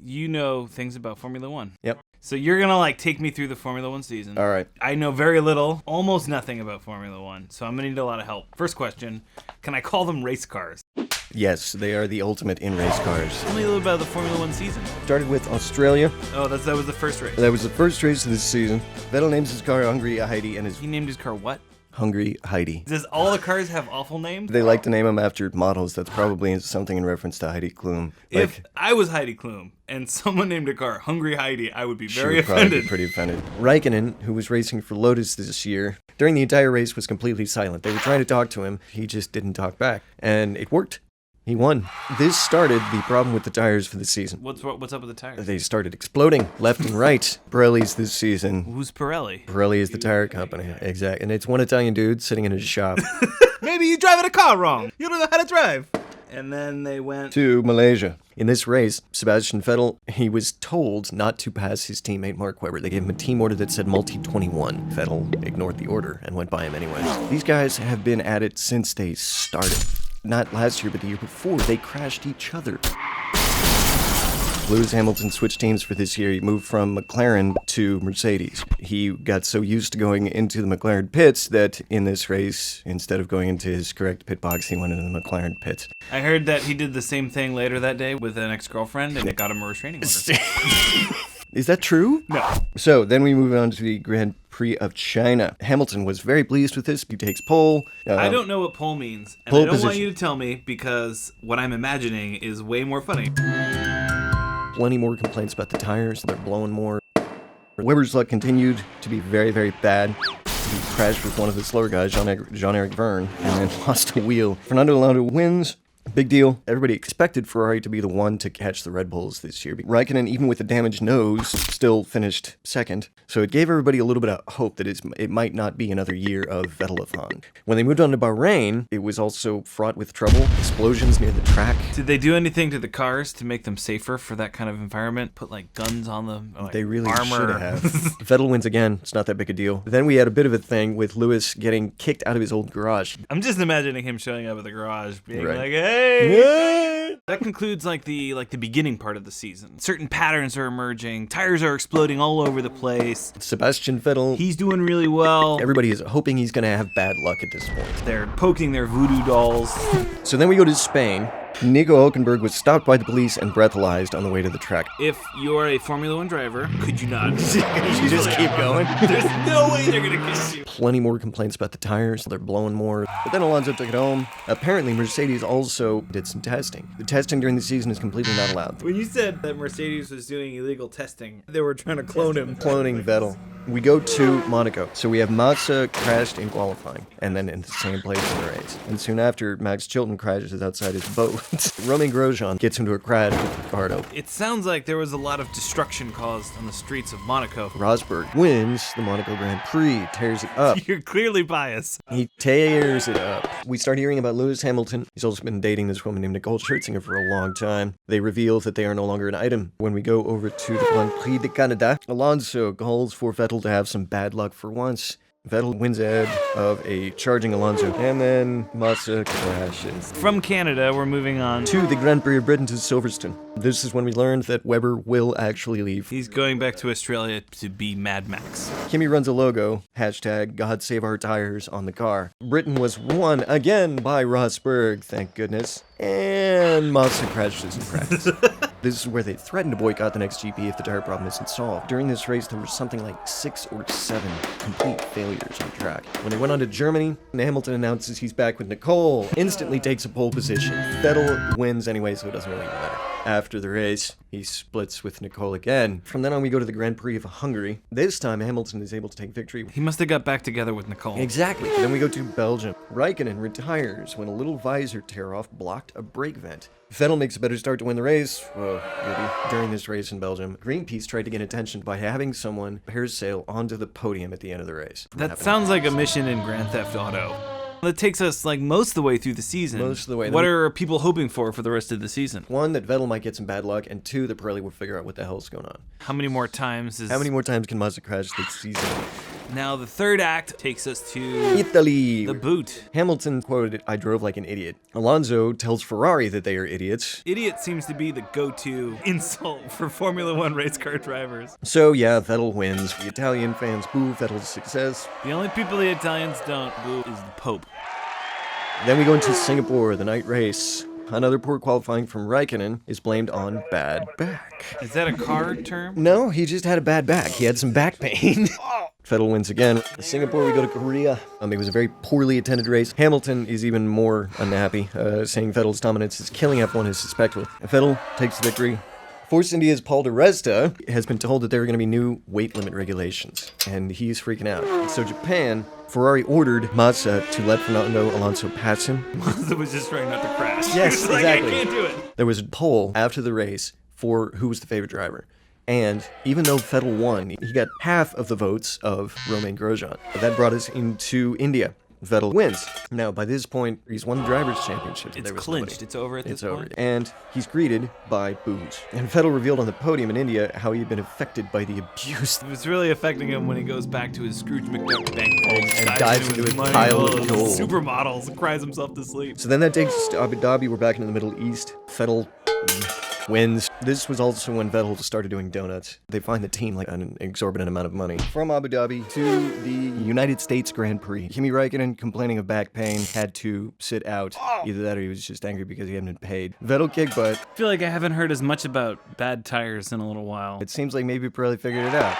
you know things about Formula One. Yep. So you're going to like take me through the Formula One season. All right. I know very little, almost nothing about Formula One, so I'm going to need a lot of help. First question, can I call them race cars? Yes, they are the ultimate in race cars. Tell me a little about the Formula One season. Started with Australia. Oh, that was the first race. That was the first race of this season. Vettel names his car Hungry Heidi and his He named his car what? Hungry Heidi. Does all the cars have awful names? They like to name them after models. That's probably something in reference to Heidi Klum. If I was Heidi Klum and someone named a car Hungry Heidi, I would be very she would probably offended. be pretty offended. Raikkonen, who was racing for Lotus this year, during the entire race was completely silent. They were trying to talk to him. He just didn't talk back. And it worked. He won. This started the problem with the tires for the season. What's up with the tires? They started exploding left and right. Pirelli's this season. Who's Pirelli? Pirelli is the tire company. Exactly. And it's one Italian dude sitting in his shop. Maybe you're driving a car wrong. You don't know how to drive. And then they went to Malaysia. In this race, Sebastian Vettel, he was told not to pass his teammate Mark Webber. They gave him a team order that said multi-21. Vettel ignored the order and went by him anyway. These guys have been at it since they started. Not last year, but the year before. They crashed each other. Lewis Hamilton switched teams for this year. He moved from McLaren to Mercedes. He got so used to going into the McLaren pits that in this race, instead of going into his correct pit box, he went into the McLaren pits. I heard that he did the same thing later that day with an ex-girlfriend, and it got him a restraining order. Is that true? No. So then we move on to the Grand Prix of China. Hamilton was very pleased with this. He takes pole. I don't know what pole means, and I don't want you to tell me because what I'm imagining is way more funny. Plenty more complaints about the tires. They're blowing more. Webber's luck continued to be very, very bad. He crashed with one of the slower guys, Jean-Eric Verne, and then lost a wheel. Fernando Alonso wins. Big deal. Everybody expected Ferrari to be the one to catch the Red Bulls this year. Raikkonen, even with a damaged nose, still finished second. So it gave everybody a little bit of hope that it might not be another year of Vettel-a-thon. When they moved on to Bahrain, it was also fraught with trouble. Explosions near the track. Did they do anything to the cars to make them safer for that kind of environment? Put like guns on them? Like they really armor. should have. Vettel wins again. It's not that big a deal. Then we had a bit of a thing with Lewis getting kicked out of his old garage. I'm just imagining him showing up at the garage being Right. like, hey! Yeah. That concludes like the beginning part of the season. Certain patterns are emerging. Tires are exploding all over the place. Sebastian Vettel. He's doing really well. Everybody is hoping he's going to have bad luck at this point. They're poking their voodoo dolls. So then we go to Spain. Nico Hülkenberg was stopped by the police and breathalyzed on the way to the track. If you're a Formula One driver, could you not? Could you just keep going? There's no way they're going to kiss you. Plenty more complaints about the tires. They're blowing more. But then Alonso took it home. Apparently, Mercedes also did some testing. The testing during the season is completely not allowed. When you said that Mercedes was doing illegal testing, they were trying to clone him. Cloning Vettel. We go to Monaco. So we have Massa crashed in qualifying, and then in the same place in the race. And soon after, Max Chilton crashes outside his boat. Romain Grosjean gets into a crash with Ricardo. It sounds like there was a lot of destruction caused on the streets of Monaco. Rosberg wins the Monaco Grand Prix, tears it up. You're clearly biased. He tears it up. We start hearing about Lewis Hamilton. He's also been dating this woman named Nicole Scherzinger for a long time. They reveal that they are no longer an item. When we go over to the Grand Prix de Canada, Alonso calls for Vettel to have some bad luck for once. Vettel wins ahead of a charging Alonso, and then Massa crashes. From Canada, we're moving on to the Grand Prix of Britain to Silverstone. This is when we learned that Webber will actually leave. He's going back to Australia to be Mad Max. Kimi runs a logo, hashtag God Save Our Tires, on the car. Britain was won again by Rosberg, thank goodness. And Massa crashes in practice. This is where they threaten to boycott the next GP if the tire problem isn't solved. During this race, there was something like 6 or 7 complete failures on track. When they went on to Germany, Hamilton announces he's back with Nicole, instantly takes a pole position. Vettel wins anyway, so it doesn't really matter. After the race, he splits with Nicole again. From then on, we go to the Grand Prix of Hungary. This time, Hamilton is able to take victory. He must have got back together with Nicole. Exactly. Then we go to Belgium. Raikkonen retires when a little visor tear-off blocked a brake vent. Vettel makes a better start to win the race. Whoa, goody. During this race in Belgium, Greenpeace tried to get attention by having someone parasail onto the podium at the end of the race. That sounds like a mission in Grand Theft Auto. That takes us like most of the way through the season. Most of the way. What are people hoping for the rest of the season? 1, that Vettel might get some bad luck, and 2, that Pirelli will figure out what the hell's going on. How many more times can Mazda crash this season? Now the third act takes us to Italy. the boot. Hamilton quoted, "I drove like an idiot." Alonso tells Ferrari that they are idiots. Idiot seems to be the go-to insult for Formula One race car drivers. So yeah, Vettel wins. The Italian fans boo Vettel's success. The only people the Italians don't boo is the Pope. Then we go into Singapore, the night race. Another poor qualifying from Raikkonen is blamed on bad back. Is that a car term? No, he just had a bad back. He had some back pain. Vettel wins again. Singapore, we go to Korea. It was a very poorly attended race. Hamilton is even more unhappy, saying Vettel's dominance is killing F1 as spectacle. Vettel takes the victory. Force India's Paul di Resta has been told that there are going to be new weight limit regulations, and he's freaking out. So Japan, Ferrari ordered Massa to let Fernando Alonso pass him. Massa was just trying not to crash. Yes, He was like, exactly. I can't do it. There was a poll after the race for who was the favorite driver. And even though Fettel won, he got half of the votes of Romain Grosjean. That brought us into India. Vettel wins. Now, by this point, he's won the Drivers' Championship. It's There was clinched. nobody. It's over at this It's over. point. And he's greeted by boos. And Vettel revealed on the podium in India how he had been affected by the abuse It's really affecting him when he goes back to his Scrooge McDuck bank vault and dives into his money, pile all of those gold. supermodels, and cries himself to sleep. So then that takes us to Abu Dhabi. We're back into the Middle East. Vettel wins. This was also when Vettel started doing donuts. They find the team like an exorbitant amount of money. From Abu Dhabi to the United States Grand Prix. Kimi Raikkonen, complaining of back pain, had to sit out. Either that or he was just angry because he hadn't been paid. Vettel kicked butt. I feel like I haven't heard as much about bad tires in a little while. It seems like maybe Pirelli figured it out.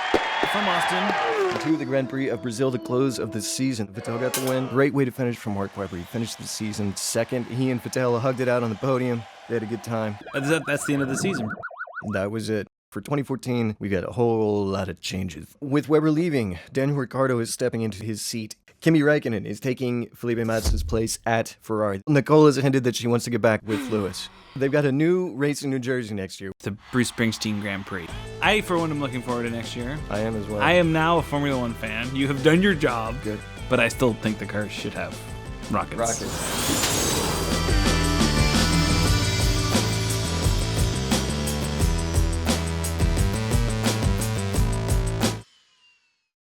From Austin. To the Grand Prix of Brazil, the close of the season. Vettel got the win. Great way to finish from Mark Webber. He finished the season second. He and Fettel hugged it out on the podium. They had a good time. That's the end of the season. That was it. For 2014, we got a whole lot of changes. With Webber leaving, Daniel Ricciardo is stepping into his seat. Kimi Raikkonen is taking Felipe Massa's place at Ferrari. Nicole has hinted that she wants to get back with Lewis. They've got a new race in New Jersey next year. The Bruce Springsteen Grand Prix. I, for one, am looking forward to next year. I am as well. I am now a Formula One fan. You have done your job. Good. But I still think the cars should have rockets. Rockets.